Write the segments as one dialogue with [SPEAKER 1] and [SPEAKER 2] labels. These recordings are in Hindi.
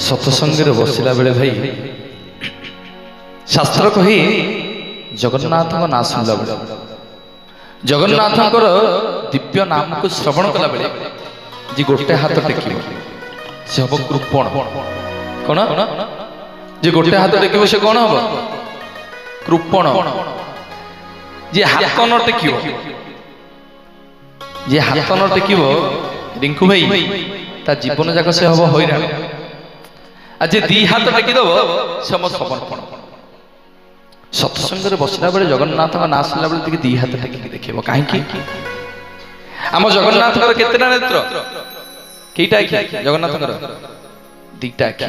[SPEAKER 1] सत्संग बसला बेले भाई शास्त्र कही जगन्नाथ ना शुणला बेले जगन्नाथ दिव्य नाम को श्रवण कला बेले जी गोटे हाथ टेक से हम कृपण कौन जी गोटे हाथ टेक से कौन हम कृपण जी हाथ न टेक जी हाथ न टेक रिंकू भाई ता जीवन जाक से हम हैरान आज दी हाथ टेकिदेव से हम समर्पण सत्संग बसला बेले जगन्नाथ ना शुणला बेले दी हाथ टेक देख कहीं आम जगन्नाथ केतेटा नेत्र कईटा आखि जगन्नाथ दीटा आखि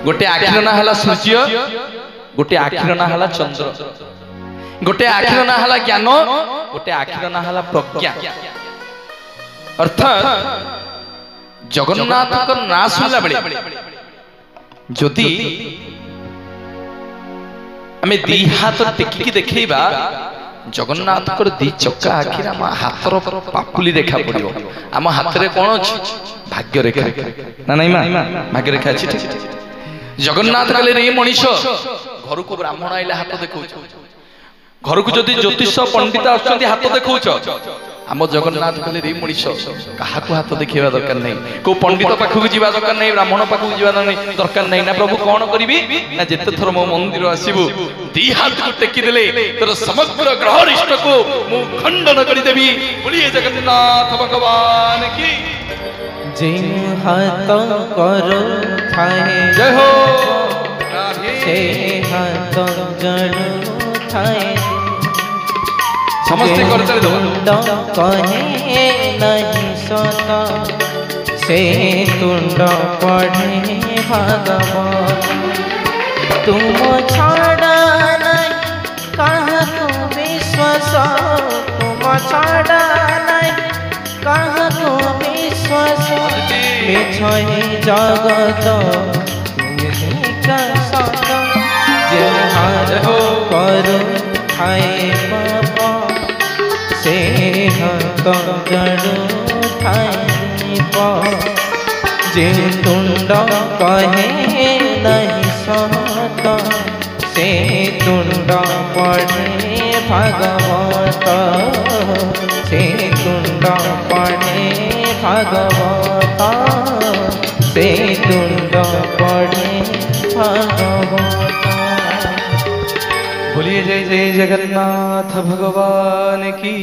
[SPEAKER 1] गोटे आखिर ना हला सूर्य गोटे आखिर ना हला चंद्र गोटे आखिर ना हला ज्ञान गोटे आखिर ना हला प्रज्ञा अर्थात जगन्नाथ ना शुणला बेले जदि आमे दी हाथ टेकिकी देखैबा जगन्नाथ दी चक्का आखिर आम हाथर पापुली रेखा पड़ो आम हाथ में कौन अच्छी भाग्य रेखा ना नहीं माँ भाग्य रेखा अच्छी जगन्नाथ कहले रे मनीष घर को ब्राह्मण आइले हाथ देखौ घर को जदि ज्योतिष पंडित आछंती हाथ देखौ आम जगन्नाथ कहले रे मनीष कहा हाथ देखा दरकार नहीं को पंडित पाखक जीवा दरकार नहीं ब्राह्मण पाखक जीवा दरकार नहीं ना प्रभु कौन करी ना जिते थर मो मंदिर आसबू दी हाथ को टेकिदेले तोर समग्र ग्रह रिष्ट को मु खंडन करदेवी बोलिए जगन्नाथ भगवान की
[SPEAKER 2] जिन हाथ करो थाए
[SPEAKER 1] जय हो
[SPEAKER 2] से हाथ जड़ थाए
[SPEAKER 1] समस्ते करते
[SPEAKER 2] कहे नहीं सोता से तुंड पढ़े भगवान तुम छाड़ा नहीं कहाँ को विश्वास तुम छाड़ा नहीं कहाँ को विश्वास मिछे जगत का सत जे हाथ करो खाए बाबा से हाथ जड़ो खाए जे तुंड कहे नहीं सत से तुंड पढ़े भागवत से तुंड पढ़े भागवत से तुंड पढ़े भागवत।
[SPEAKER 1] बोलिए जय जय जगन्नाथ भगवान की।